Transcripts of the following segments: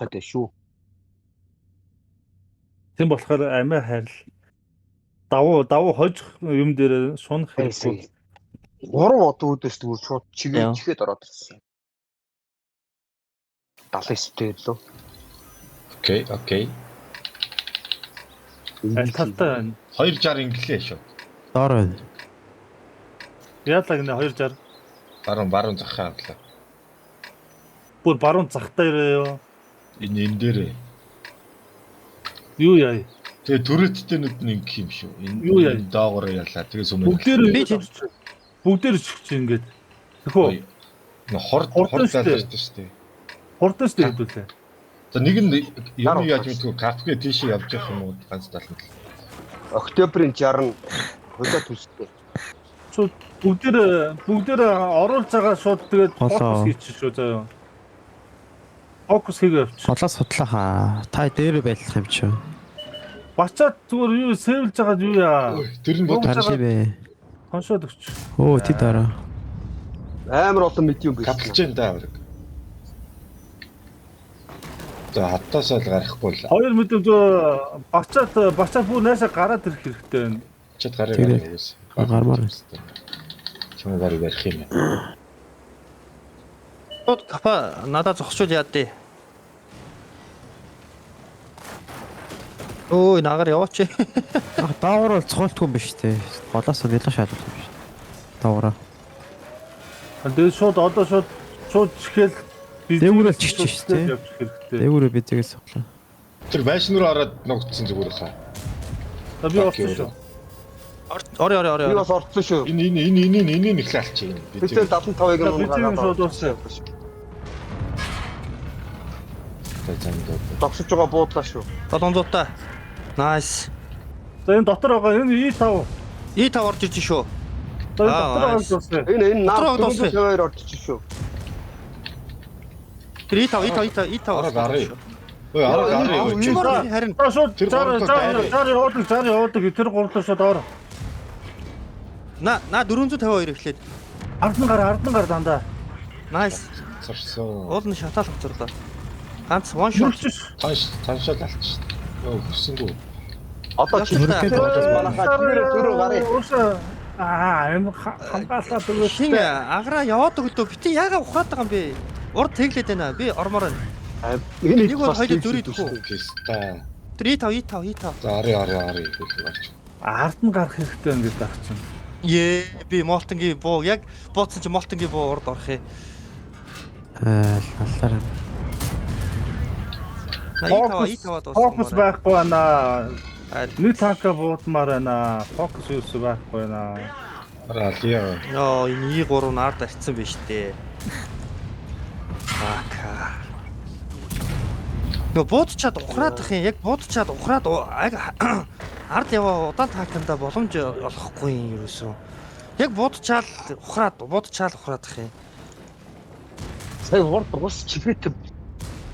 гэдэг шүү. Тэм болохоор амиа хайрл давуу хожих юм дээр сунах хэрэггүй. 3 удаа үүдээс тэгвэл шууд чигээд ороод ирсэн. 79-тэй лөө. Окей. Аль талтай байна? 260 инглээ шүү. Доор байна. Яалаа гинэ 260. Баруун захаа авлаа. Бүр баруун захтай ирээ. Энэ дээрээ. Юу яа? Тэгээ түрэттэйнүүд нь ингэх юм шүү. Юу яа? Энэ доогоор ялаа. Тэгээ сүмэн. Бүгдээр чихч ингээд. Тэхөө. Хордолтой шүү дээ. Хордоо шүү дээ хэдүүлээ. За нэг нь юм яаж мэдгүй кафе тийш явж явах юм уу ганц талд. Октябрийн 60 хөлөө түлхтэй. Шууд бүгдээр оруулж байгаа шууд тэгээд фокус хийчих шүү заяа. Фокус хийгээ явчих. Холоос судлахаа. Та дээр байлах юм чи. Бачаад зүгээр юу сэвэлж байгаа юу яа. Тэр нь бодож байгаа. Хоншоод өгч. Оо тий дараа. Амар олон мэд юм биш. Каплж энэ даа. За хатаасаа л гарахгүй л. 2 мэдэв зөө бачаад бүр наашаа гараад ирэх хэрэгтэй байна. Чад гараа юус. Гармаар. Чам гарыг ярих юм. Бод капа надад зогсчул яа дээ. Өө нагаар яваач. Даавар бол цохолтгүй юм биш үү? Голоос нэлээд шаардлагатай юм биш. Даавараа. Тэгээд шууд чихэл дээгүүрэл чихчих шүү дээ. Дээгүүрээ бидээс соглоо. Тэр байшин руу ороод ногдсон зүгээр хаа. За би орсон шүү. Орё. Би бас орсон шүү. Энэ ихлээ алчих юм. Би тэр 75-ыг нь шууд орсон. Тогсож байгаа буудлаа шүү. 700 та. Nice. За энэ дотор байгаа энэ E5 орж ирж шүү. За энэ дотор байгаа гэсэн. Энэ наад 452 орж ирж шүү. Тэр E5 гараа. Ой арга харин шууд зар явуулдаг тэр гурлаа шууд ор. На 452 эхлээд. Ардан гар дандаа. Nice. Царсан. Уул нь шатаал хоцорлоо. Ганц one shot. Таншаал алчих. Йоо хүссэнгүү. Одоо чирхээ манахаа түрүү гарыг. Эм хамгаалаад өгөөч. Хин аграа яваад өгдөө бити яага ухаад байгаа юм бэ? Урд тэглээд байна. Би ормоор байна. Энэ нэг бол хоёул зөрийд өгөө. Киста. Тэр E5. За ари хэлж. Ард нь гарах хэрэгтэй ингээд байх чинь. Би молтонгийн буу яг бууцсан чи молтонгийн буу урд орох ээ. Аллаар. Фокус байхгүй байна. Нэг танка буутмаар байна. Фокус юус байхгүй байна. Аралиа. Ноо энэ E3 нард арцсан биш дээ. Ака. Нөө буудчаад ухраадах юм. Яг буудчаад ухраад ард яваа удаан таактанда боломж олохгүй юм ерөөсөө. Яг буудчаал ухраадах юм. Сая урд ус чигэт.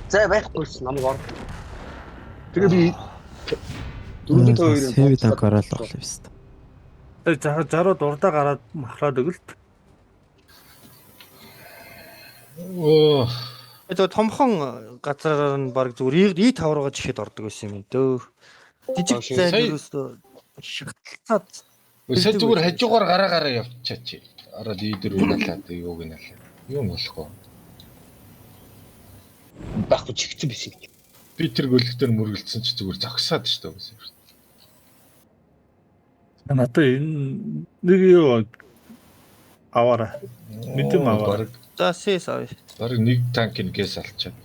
Зай байхгүйс намайг ор. Тэгээ би 402-ын сэвид анкарал болох юм шүү дээ. Тэр зарууд урдаа гараад махраад өгөлт. Оо. Тэгээд томхон газараар нь баг зүгээр E5 руугаа жихэд ордог байсан юм дөө. Жижиг зай ерөөсөө шигтлцаад. Сая зүгээр хажуугаар гараа явчихаач. Ороод идэр уналаад юуг нь алаа. Юу болохгүй. байхгүй чигцэн биш юм. Би тэр гөлөгтөр мөргөлдсөн чи зүгээр зогсоод шүү дээ. Надад энэ нэг юу аваарай. Мэдэм аваарай. За сэс авъя. Бараг нэг танкын гэс алчаад.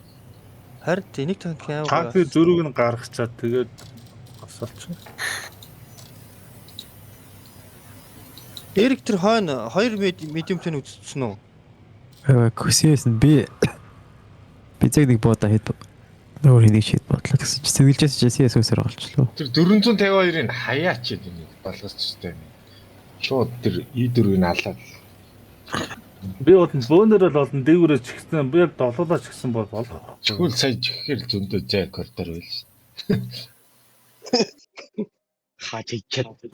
Харин нэг танк яа. Танкны зөрүүг нь гаргачаад тэгээд асуулчих. Эрик тэр хойно 2 медиумтэй үзсэн үү? Көсөөс нь би цаг нэг буудаа хэд өөр нэг шийд бодлоо гэсэн чи сэгэлжээс чи CS-ээр олчлоо. Тэр 452-ыг хаяач энэ болгосчтой. Шууд тэр E4-ийг алаад. Би бөөнөр л олон дээгүүрээ чигсэн. Би яг долоолаа чигсэн бол болох. Чигүүл сая чихээр зөндөө зай коридор байл шүү. Хаач байхгүй.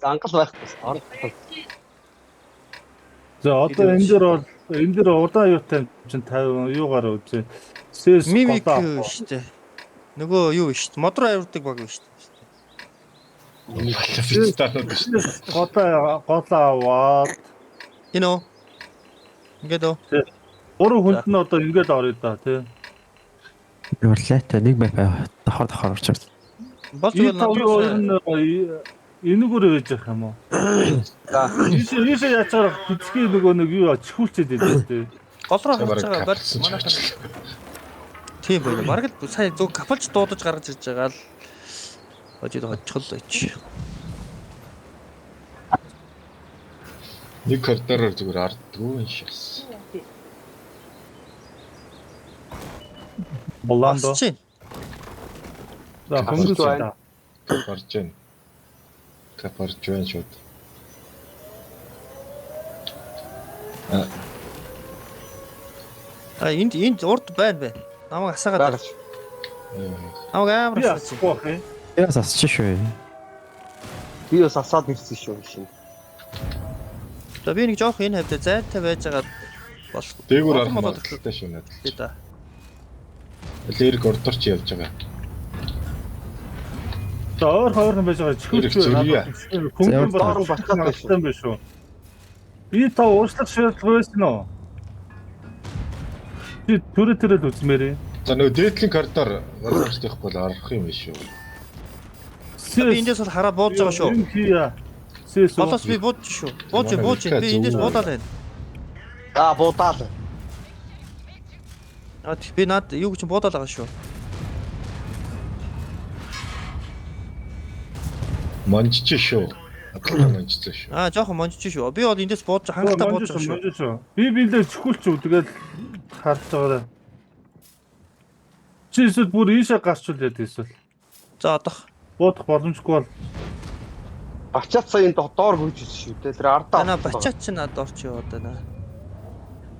Ангал байхгүй. За одоо энэ дээр бол энэ дэр удаан юутай чинь 50 юугаар үзээ. CS Мимик голоо. штэ. Нөгөө юу штэ. Модро авирдаг баг штэ. Фистаанууд шүү. Голоо аваад Энэ үү? Ингээд үү? гурван хүнд нь одоо ингээд орё да тий. Юрлаатай нэг мap давхар орж ирсэн. Болж Энэ байгаа энэгээр байж явах юм уу? За. Ийшээ яачаар хэцгий нөгөө нэг юу чихүүлчихэд байдаг тий. гол руу харж Бараг байгаа капсан ч манайхан. болчихлоо. Тийм байна. Бараг л сая зөв капалж дуудаж гаргаж ирж байгаа л хожид хоцгол байж. Нэг коридороор зүгээр ардгүй юм шээс. Боландо. Чинь. За хөнгөс та. Гарч ийн. Капарч байна шууд. Энд урд байна. Намайг асаагаад. Гарч. Намайг амар Би асаач. асахгүй хэ. Яас асчих шүү. Би бас асаад ирсэн шүү шин. За би нэг жоох энэ хавьда зайтай байж байгаа бол Дээгүүр Олон арах болоод магадaltaй шүү надад. тий да. Лэрэг ордорч явж байгаа. За өөр хойрон байж байгаа чихүүлч Зэрэг хөнгөн доор бол батгаатай батгаатай байх шүү. Би та уушлах шийдэл байсан уу? Би түрэтэрэл үзмээрээ. За нөгөө дээдлийн коридор варварч явах бол арах юм биш үү? Би эндээс бол хараа бууж байгаа шүү. CS Голоос би бууж шүү. Бууж би эндээс буудаад байна. Аа буудаал. Би над юу гэж буудаад байгаа шүү. Монжч шүү. Атгалаа монжч шүү. Жоохон монжиж шүү. Би бол эндээс бууж хангалттай бууж байгаа шүү. Би билээ чихүүлч үү тэгэл харж байгаарай. Чи эсвэл бүр ийшээ гарчул яд эсвэл. За одох. Буудах боломжгүй бол Бачаат сая энэ доор хүйж ирсэн шүү. Тэр ардаа. Ана бачаач чи над орч яваад байна.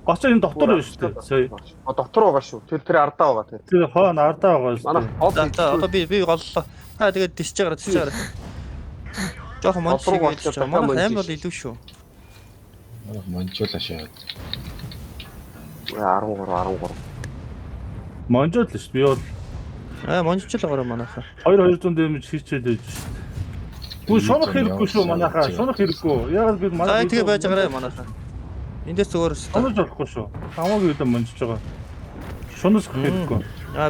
гочоо энэ доктор байна шүү дээ. Сая. Доктор байгаа шүү. Тэр ардаа байгаа тэр. Тэр хоон ардаа байгаа шүү Манай дээ. Одоо би голлоо. Тэгээд дисж байгаа. Жоохон монж шиг байж байгаа. Манай аим бол илүү шүү. Монжуулаа шаад. 13. Монжол л шүү. Би бол Монжиж л байгаа манайхаа. 200 дэмж хийчээд байж шүү. Гүн шунах хэрэггүй шүү манайхаа. Шунах хэрэггүй. Яг бид За тэгээ байж байгаарай манайхаа. Эндээс зүгээр шунаж болохгүй шүү. Хамаагүй л монжиж байгаа. Шунах хэрэггүй.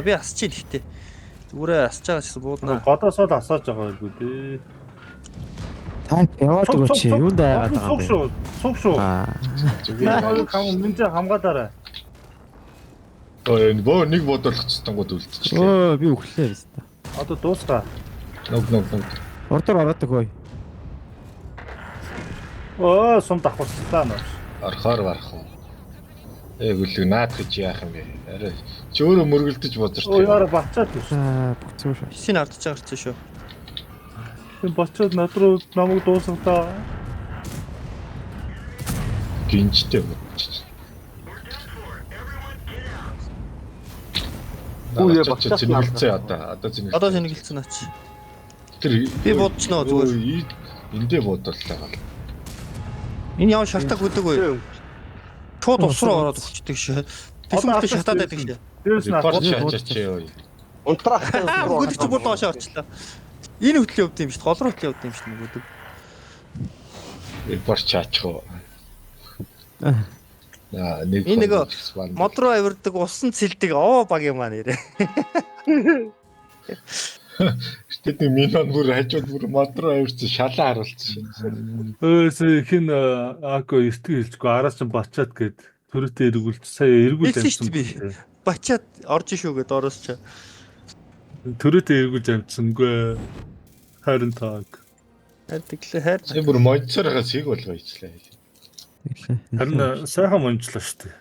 би асч ийн гэхдээ. Зүгээрээ асч байгаа гэсэн бууднаа. Годоосоо л асааж байгаа юм дээ. Та яваад өгөөч юу даа яагаад байгаа юм бэ? Суг шүү. Зүгээр. Минь хамгаалаарай. Энэ боо нэг бодорлогчтонгууд үлдчихлээ. Би өглөө биз дээ. Одоо дуусгаа. Ног. Ордор ороод өгөө. Сум давхарчлаа нөө. Архаар барах уу. Гүлэг наад гэж яах юм бэ? Арай чи өөрөө мөргөлдөж бодорч. Яараа бачаад биш. Буцсан шүү. Син ардж байгаа ч шүү. Тэр бачаад над руу намайг дуусгатаа. Гинжтэй бодчих. Үгүй бачаад зингэлцээ одоо зингэлцээ. Одоо зингэлцэн аач. Тэр Би бодчихноо зүгээр. Эндээ бодолтой гал. Энэ яв шартаг хүдэг үү? Шууд ус руу ороод өгчдөг шээ. Тэсмэлтэй шатаад байдаг шээ. Тэрс Репорт наад шаачаач ёо. Унтрах. Хүдэг чи бүр доошоо орчлоо. Энэ хөтлөө явд юм шүү. Гол руу хөтлөө явд юм шүү нөгөөдөг. Репорт шаачих уу. Нэг Энэ нөгөө мод руу авирдаг усан цэлдэг баг юм аа нэрээ. Тэдний минон бүр хажууд бүр мод руу авирсан шалаа харуулсан. хин ако эртгийг хэлчихгүй араас ч бачаад гээд төрөтөө эргүүлж сая эргүүлж Хэлсэн шүү дээ би. Бачаад орж шүү гээд ороос ч. Төрөтөө эргүүлж амжсангүй. Харин тааг. Тэглээ хайр. Сая бүр монцорогоо сэг болгоо ичлээ. Харин сайхан монжлоо шүү дээ.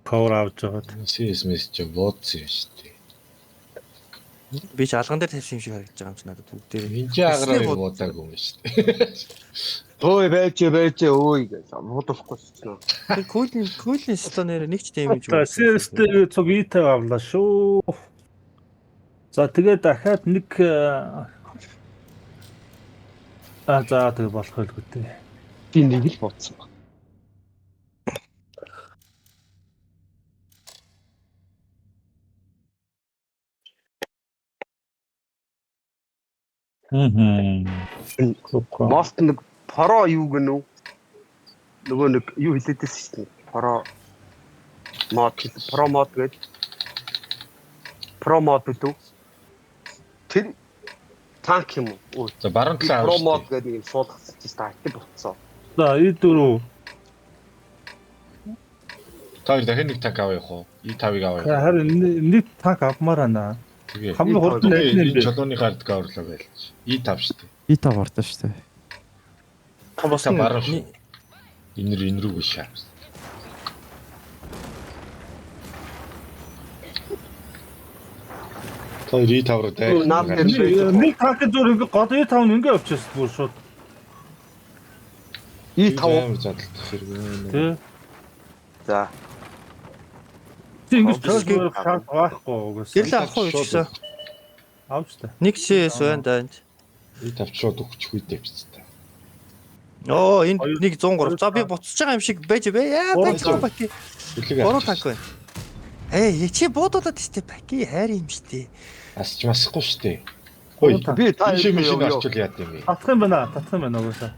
Power авч жагаад. CS чи буудсан юм шүү дээ. Би ч алган дээр тавьсан юм шиг харагдаж байгаа юм чи надад бүгдээ. Энд чи агараа буудаагүй юм шүү дээ. Ой байж өөй гэж муудахгүй шүү. Тэр куулийн стонер нэг ч тийм юм За CS-тэй цуг итэй авлаа шүү. За тэгээ дахиад нэг за тэгээ болох байлгүй дээ. Би нэг л бодсон баг. Мост нэг паро юу гэнэ үү? Нөгөө нэг юу хэлээдээс шүү дээ. Паро мод гэдэг. Про мод гэдэг. Тэр танк юм уу? За баруун талаа Про авах. мод гэдэг нэг юм суулгацсан чинь тактик болцсон. За И4 Та дахин нэг танк авах уу? И5-ыг авах. харин нэг танк авмаар байна. Тэгээ. Хамгийн хурдан найзны Энэ бэ. чулууны гард гаврлаа байлж. И5 шүү дээ. И5 ордоо шүү дээ. Та баруун шүү. Энэ рүү шаа. Та И5 руу Наад дайр. дээр Нэг танк зур ингээ гол И5 ингээ авчихсан бүр шууд. И5 задлах хэрэг. Тэ. за Чи ингээ Обсерв төлөвлөөр шаард байхгүй угсаа. Гэрлээ авах уу гэсэн. Авч та. Нэг CS байна даа. И5 шууд өгчихгүй дээ биз дээ. Оо энд нэг 103. За би буцаж байгаа юм шиг байж бэ. Яа байж байгаа баки. Үлэг Бороо авчих. танк байна. Чи буудуулаад штэ баки хайр юм штэ. Асч масахгүй шүү дээ. Хөөе. би та Ийшээ юу мишээ юу авчвал яа гэм бэ? Татах юм байна угсаа.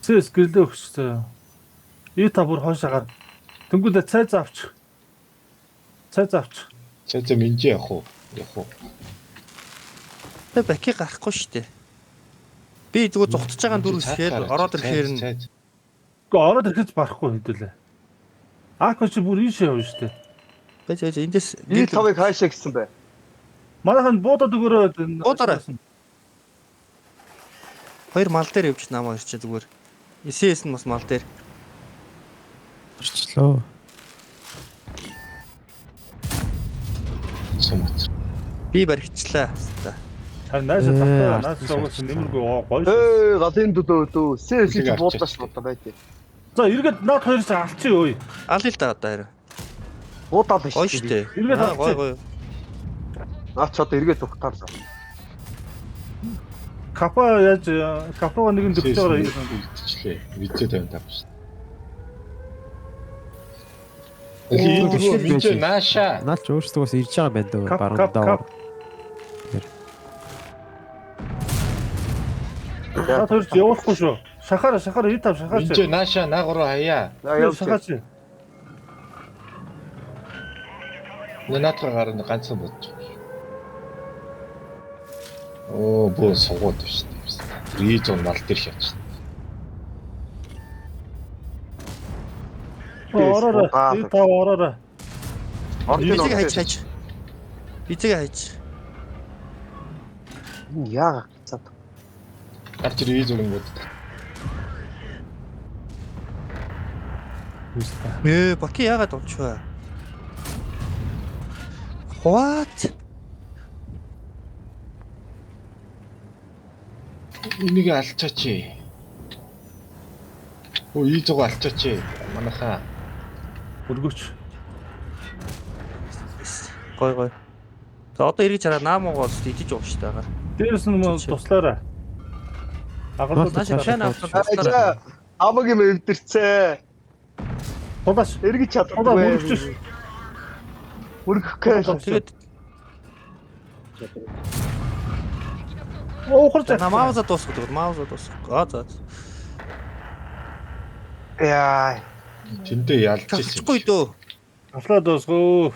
Сэс гэрлээ өгчтэй. И5 бүр хойшоо гар. Тэнгүүдээ цайз авчих. За минжээ явах уу? Явах уу? Тэ баки гарахгүй штэ. Би зүгээр зугтаж байгаа дүр үсгээр ороод ирэхээр нь Гэхдээ ороод ирэхэд барахгүй хэдүүлээ. Ако чи бүр ийшээ явна штэ. байж эндээс И5-ыг хаашаа гэсэн бэ? Манайхан буудаад өгөрөө. Буудаарай. Хоёр мал дээр явж намаа ирчээ зүгээр. CS нь бас мал дээр. Орчлоо. Сумц. Би баригчлаа. Харин наашаа татаа. Наашаа угсаа нэмэргүй гоё. Галын дөө. Сэс Үлэг чи буудаж бодоо байдیں۔ За эргээд наад хоёр ч алчи өөе. Алил та одоо харин. Буудаад байна Гоё шүү штэ. Эргээд Гоё авчих. гоё. Наад ч одоо эргээд ухтаарлаа. Капа нэг нь дэвчэж байгаа юм. Үлдчихлээ. Видео 55 шүү. Оо, Видео нааша. Наад ч өөрсдөө бас ирж байгаа байна дөө Кап, баруун кап, даа. Наад хоёр ч явахгүй шүү. Шахаар И5 шахаач. Видео нааша наагуруу хаяа. За явж. Шахаач. Наатга гарна ганцхан бодож. Оо боо сугууд биш дээ. Ризон мал дээр шатчих. Ороо. И5 ороо. Бицэг хайч. Бицэг хайч. Яа. За. Арч ризон бод. Баки яагаад олчваа? What? Энийг алчаач. Оо ийзог алчаач. Манайхаа. Өргөч. Гой. За одоо эргэж хараа наамуугоос идэж уух штэ байгаа. Дээрс нь мөн туслаарай. Агалуу Наашаа шань авах За туслаарай. амаг юм өвдөрцөө. тулааш. Эргэж чадахгүй. Тулаа мөрөгчөш. Мөргөх гэж. Тэгээд Уухарч. намаавза дуусах. Аа за. Яа. Тэнтэй ялж ирсэн. Чахгүй дөө. Афлаа дуусгоо.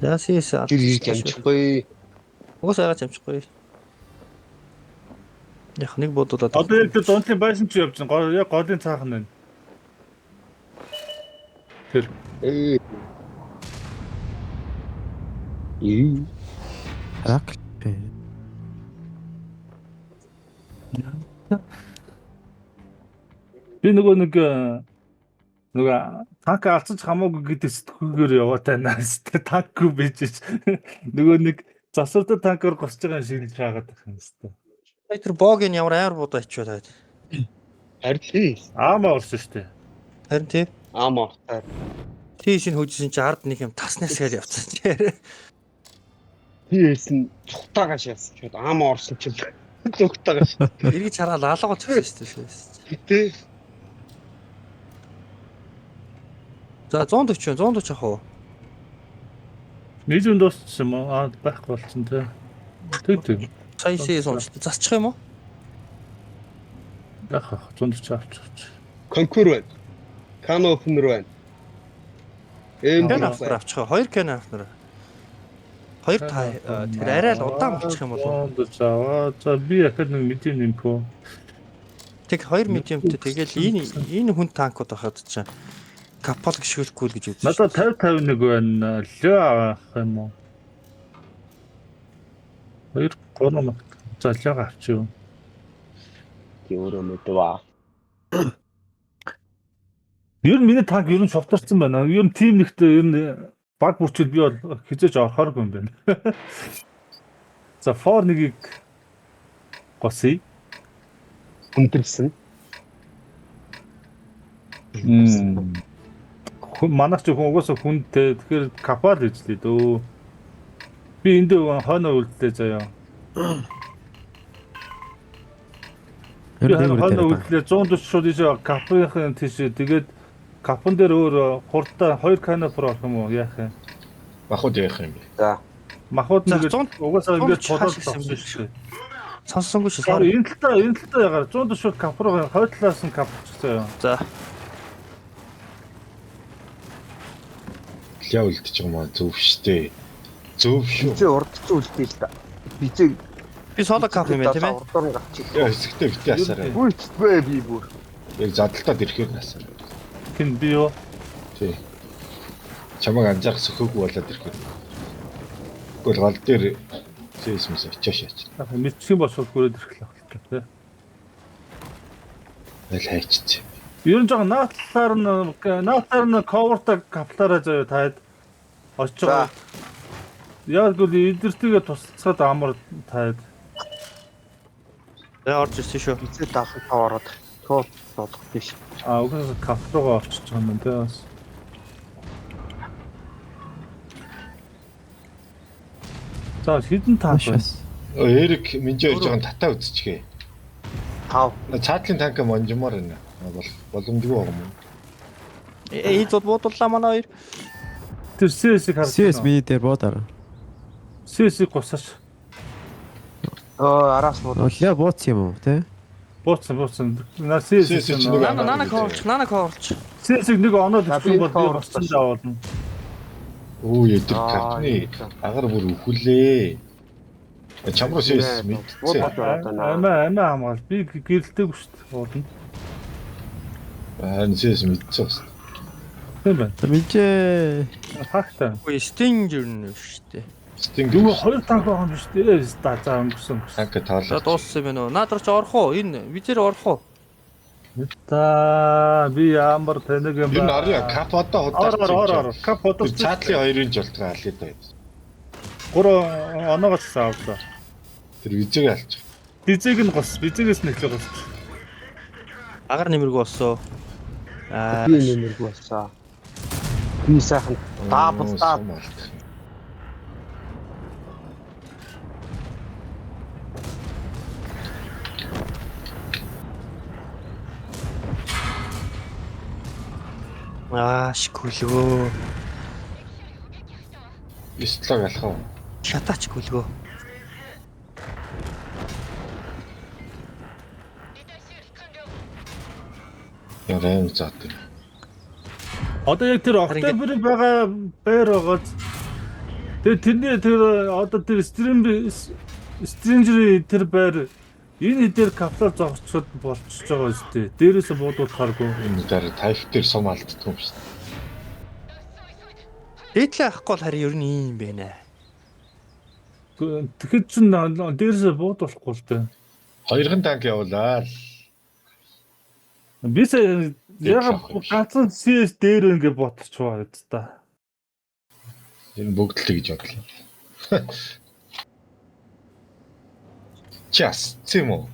Ясээс Жир ирж амжихгүй. уусаа чамчихгүй. Яг нэг бодуулаад. Одоо яг тэр дунтлын байсан чи явж байгаа. Яг голын цаахан байна. Тэр Ээ. Рак. би нөгөө танк алцаж хамаагүй гэдэг сэтгүүгээр яваа танаас тэр танкгүй бийж нөгөө нэг засвартай танкаар госч байгаа шиг л шаагаад байх юм хэвээр. Тэр богийн ямар аяар буудаа ичвээ. Харин Аамаа орсон шүү дээ. Харин тий. аамаа. Тийш нь хөжсөн чи ард нэг юм таснаас гээл явцсан чи. Тийсэн цухтаагаа шаасан. Чод аамаа орсон чинь. зүгтбайгаа шүү. Эргэж хараад алга болчихсон шүү дээ. Тэ. За 140 ах уу? Нийлэн дууссан юм аа байхгүй болсон тий. Тэг. Сая сонч засчих юм уу? Яха 140 авчих. Конкур байна. Кано опенер байна. Кэн автор авчих. 2 кэн автор. 2 та тэр арай л удаан болчих юм болов. За би яхад нэг медиум нэмпөө. Тэг 2 медиумтэй тэгэл энэ хүн танкууд байхад чинь капал гიშгэлэхгүй л гэж үзсэн. Надад 50-51 байна. Лөө авах юм уу? 2-3 за лөө авчих. Өөрөө мэдваа. Ер нь миний танк ер нь шовтарсан байна. Ер нь тим нэгт ер нь баг бүрчил би бол хизээж орохоргүй юм байна. За for нэгийг госъё. Хүндрэлсэн. Манайч хүн угаасаа хүнтэй тэгэхээр капал хийжлээ дөө. Би энд хойно үлдлээ заяа. Би хойно үлдлээ 140 шууд ийж капын тийш тэгээд капон дээр өөр хурдтай 2 канапер орох юм уу яах юм? Махууд яах юм бэ? За. Махууд нэг угаасаа ингэж бодоод авсан шүү дээ. Сонсонгүй шүү. Энэ талдаа ягаар 140 шууд капроо хойдлаасан капчихсан. За. Яа үлдчих юм аа зөв штэ. Зөв шүү. Бизээ урдч үлдээ л та. Бизээ Би соло кап юм байна тийм ээ. урдаар нь гарчих. Яа хэсэгтээ битээ асаарай. Гүйцгүй би бүр. Яг задалтаад ирэхээр насаар. Хин би юу? Тий. Чамайг анзаарах сөхөөгүй болоод ирэхээр. Гол гал дээр зээсмэс очиж шаач. Мэдчих юм болсоо хүрээд ирэх л байна тий. Аль хайчиж. Ер нь жоо наатлаар нь cover-та каплаараа заяа таад очиж байгаа. Яг л эдэртэйгээ тусалцаад амар таад. Орж ирсэн шүү. Бизээ 75 ороод шууд бодох биш. Угаасаа кафрогоо очиж байгаа юм тий бас. За хідэн танк байна. Эрик минжээ явж байгаа татаа үзчихээ. 5. Цаатлын танк монжмоор байна. Боломжгүй байгаа юм. Эйзод буудлаа манай хоёр. Тэр CS-ийг харсан. CS би дээр бодоо. CS-ийг гусаач. Араас бод. Яа бууц юм уу те? Бууцсан. На CS Нана коорч. CS-ийг нэг оноод өгсөн бол би босцсон заавална. Оо ядар картны агаар бүр өхүлээ. Чамруу CS мэдчихээ. Амаа хамгаал. Би гэрэлтэйг шүү дээ. Уулна. CS мэдчихээ бас. Тийм байна. Минжээ Хагтаа. Үгүй Stinger нь шүү дээ. Sting Юу 2 танк байгаа юм шүү дээ. За өнгөрсөн. танк За таалаа. дууссан юм байна уу? Наад руу ч орох уу? Энэ визээр орох уу? Та би ямар тэнэг юм Юу нарын кап одоо Ор. Кап одоо Цаатлын хоёрын жолтгоо алээд байд. 3 оноогоос авлаа. Тэр визэг алчих. Бизэг нь гос. Бизэгээс нэглээ гос. Агаар нэмэргүй болсоо. Би нэмэргүй болсаа. Би сайхан даабалтаа. Шгүлгөө. Истлог алах уу? Шатаач гүлгөө. Яагаад зат. Одоо яг тэр октябр байгаа байр байгааз тэрний тэр одоо тэр Stranger тэр байр энэ дээр каплаар зогсчод болчихж байгаа шүү дээ. Дээрээс буудуулахааргүй. Энэ дээр тайф дээр сум алддаг юм шүү дээ. Эдлээ ахгүй бол харин ер нь ийм байна. Тэгэхэд ч дээрээс буудуулахгүй л дээ. Хоёрхан танк явуулаа. Бис яг ганцхан CS дээр ингэ ботчихваа гэдэг та. Энэ бүгд л гэж бодлоо. Час цэмо.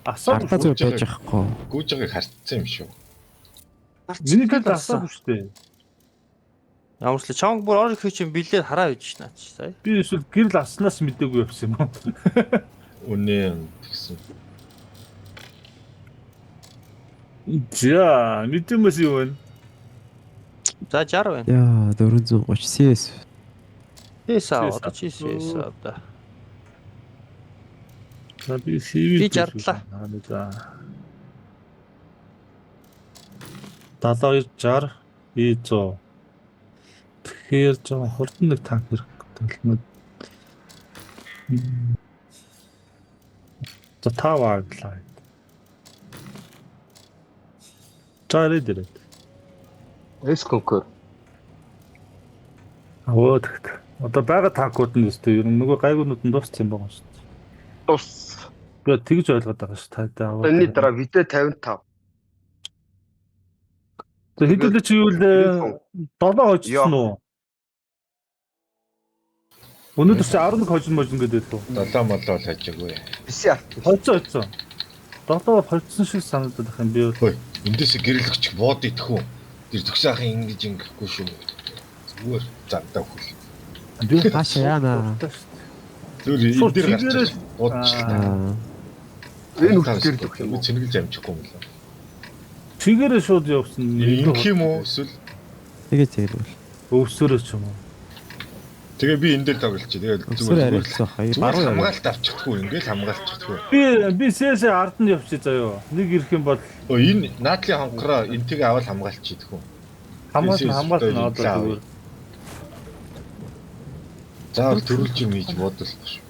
Асар артаа зүйл байж байхгүй. Гүйж байгааг харцсан юм шүү. миний хэд асар шүү дээ. Ямар ч л чанга бүр орох хийх юм билээ хараа байж наач сая. Би эсвэл гэрэл аснаас мэдээгүй явсан юм уу? үнэн гэсэн. За, мэдэмээс юу вэ? За 60 байна. Яа 430 CS. Эсаа CS одоо чи CS да. За би CV Би жардлаа. За. 72 60 100. Тэгэхээр жоо хурдан нэг танк хэрэг гэдэг. За 5 аглаа. Чарэ Эс конкур. Аваад. Одоо байгаа танкууд нь өстэй ер нь нөгөө гайгуунууд нь дууссан юм байгаа шүү дээ. Тус. Би тэгж ойлгоод байгаа шүү таатай. Энэний дараа видео 55. За хэдүүлээ чи юу л 7 хожсон уу? Өнөөдөр чи 11 хожин можин гэдэг л үү? 7 молоо л хажаагүй. Биси алт. Хожсон. 7 хожсон шиг санагдаад байх юм би бол. Хөөе, эндээс гэрэлгч бод идэхүү. Тэр төгсөхийн ингэж ингэхгүй шүү. Зүгээр зантаа хөл. Би Хаашаа яана. Зүгээр энэ дээр гарч бодчихлаа. Энэ үгээр л би цэнгэлж амжихгүй юм лээ. чигээрээ шууд явсан. Ингэх юм уу? Эсвэл Тэгээд өвсөрөө ч юм уу. тэгээ би энэ дээр тоглолч. Тэгээд зүгээр арилсан хаа. Баруун яваа. хамгаалт авчихдаггүй. Ингээл хамгаалчихдаггүй. Би CS ард нь явчих заяа. Нэг ирэх юм бол Энэ наатли хонхороо энтийг аваад хамгаалчихдаггүй. хамгаална одоо зүгээр. Заавал төрүүлж юм хийж бодлоо шүү.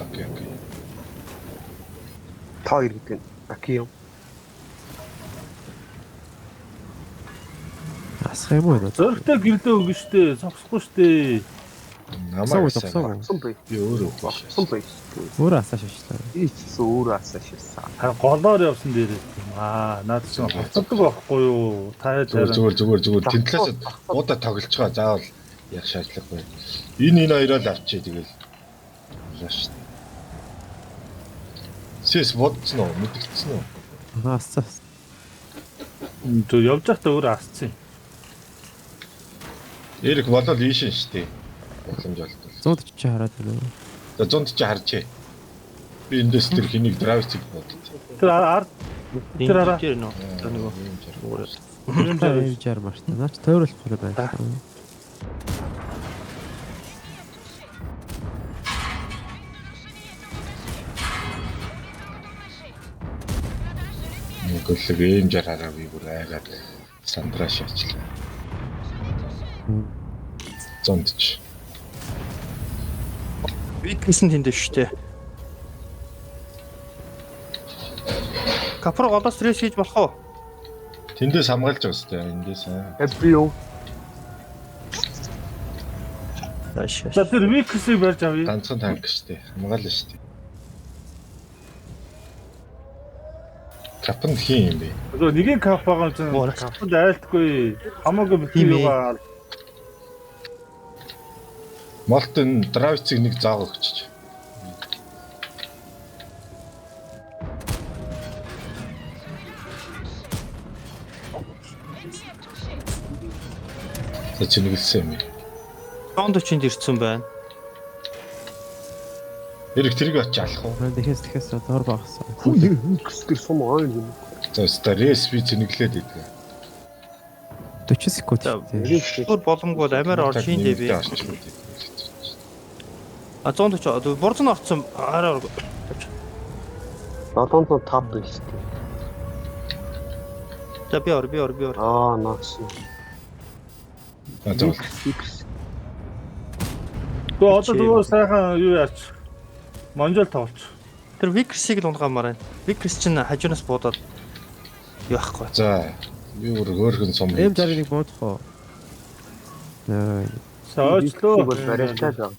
Окей. Та иргэн. Акио. Асах юм уу? Зөрөгтэй гэрлээ өгнө штэ. Цогсохгүй штэ. Намайг Зогсоогүй. Сумбай. би өөрөө Сумбай. Өөрөө асааш шишлээ. Ич өөр асаашсан. Харин голоор явсан дээрээ. Наад чинь хоцдог байхгүй юу? Таа зүгээр тэнтлээс уудаа тоглож байгаа заавал яг шаардлагагүй. Энэ хоёроо л авчий тэгэл. Яаш. Сэс бодсон уу? Мэдгэлцсэн үү? Асаа. Тэг явж байхдаа өөрөө асцсан. Эрик болол ийшин штэ. Боломжтой. 140 чи хараад байна уу? За 100 чи харжээ. Би эндээс тэр хэнийг драйвцыг бодсон. Тэр ард тэр араа. Тэр нөө. Энэ жар мартай. Наач тойруулахгүй байна. Гөлөг ийм жараараа би бүр айгаад сандраа шаачлаа. 100 ч. Би гэсэн тэнд шүү дээ. Капро голоо стресс хийж болох уу? Тэндээс хамгаалж байгаа сте эндээс. Эбрио. За тэр виксийг барьж авъя. Ганцхан танк штэ. Хамгаална штэ. Капанд хин юм бэ? Нөгөө нэгэн кап байгаа юм чинь капанд айлтгүй хамаагүй битгий юугаа Малтын драйвцыг нэг зааг өгчөж. За чингэлсэн юм. 140-д ирсэн байна. Эрэг тэрийг очиж алах уу? Тэгэхээс дор багсан. Хүсгэр сум ойн юм. За стресс би цэнэглээд идэв. 40 секунд. Өөр боломгүй бол амиар оршин дээ би. А 140 бурзан орцсон арай 705 биш. За би ор. Аа наач. За Гэхдээ одоо нөгөө сайхан юу яач Монжол тоглож. Тэр Викерсийг л унгамаар байна. Викерс чинь хажуунаас буудаад юу ахгүй. За би өөрхөн сум. Эм жарыг буудах уу? Наа. Соочлоо. Барайтай зав.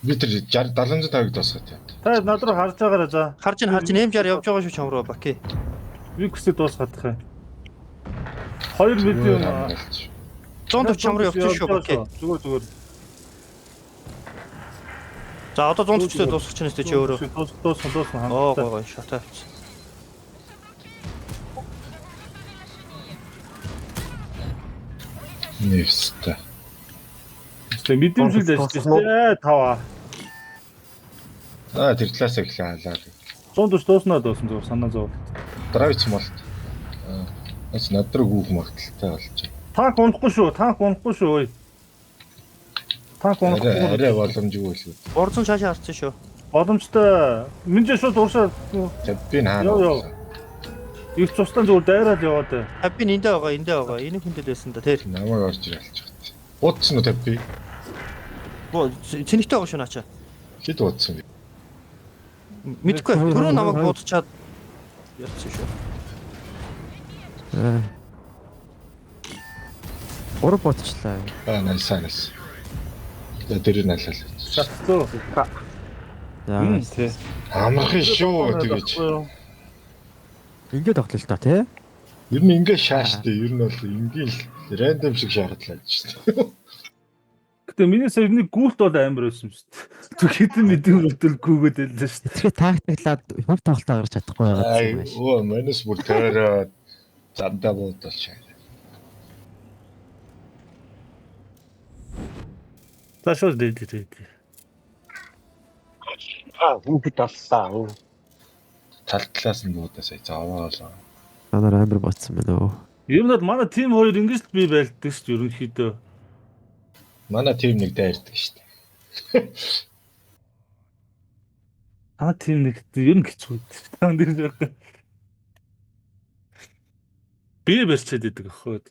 Би тэр 70 тавиг дуусгаад. Та над руу харж байгаарай за. Харж эм жар явж байгаа шүү чамруу Баки. Виксийг дуусгах юм. 2 видео 140 чамруу явж шүү Баки. Зүгээр. За одоо 140-тэй дуусгах чинь өстэй чи өөрөө. Дуусна. Гой шатаа авчих. Нэвстэй. Тэг мэдэмжил ажиллаж штэ тава. Тэр талаас эхлээ халаа. 100 дуус дууснаа дуусан зүгээр санаа зов. Драйвч молт. Эс надраг хүүх магталтай болж байна. Танк унахгүй шүү. Танк ой. Танк унахгүй. Арай боломжгүй л үү. Урдсан шаашаа харцсан шүү. Боломжтой. Минь шууд уушаа Би хаана. их цустан зүгээр дайраад яваад. Би эндээ байгаа. Энийг хүндэд байсан да тэр. Намайг орж ирэлж байгаа. Буудсан уу би? Цэнэгтэй байгаа шүү наача. Хэд буудсан бэ? Мэдгүй. Түрүү намайг буудчаад явцсан шүү. Ураг ботчлаа. Найс. Тэр налал. Шатцоо. Яа. Тий. Амархан шүү тэгэж. Ингээд тоглол та тий. Ер нь ингээ шааштай. Ер нь бол ингийн рандом шиг шахатлаа шүү дээ. Гэтэ миний сая нэг гүйлт бол амар байсан шүү дээ. Түр хэдэн мэдээ үлдэл гүгээд байлаа шүү дээ. Тэгэхээр тактиклаад хувь тоглолтоо гарч чадахгүй байгаа юм байна. Оо манус бүр таараа зандаа буудал шаа. Ташос дээд. Хүүхэд аллаа. Тал талаас нь буудаа сая зааваалаа. Анаар амар боцсон байна оо. Ер нь бол манай тим хоёр ингэж л бий байлдаг шүү дээ ерөнхийдөө. Манай тим нэг дайрдаг шүү дээ. Тим нэг ер нь хэцүү. Тан дээр би барьчаад идэг охоо.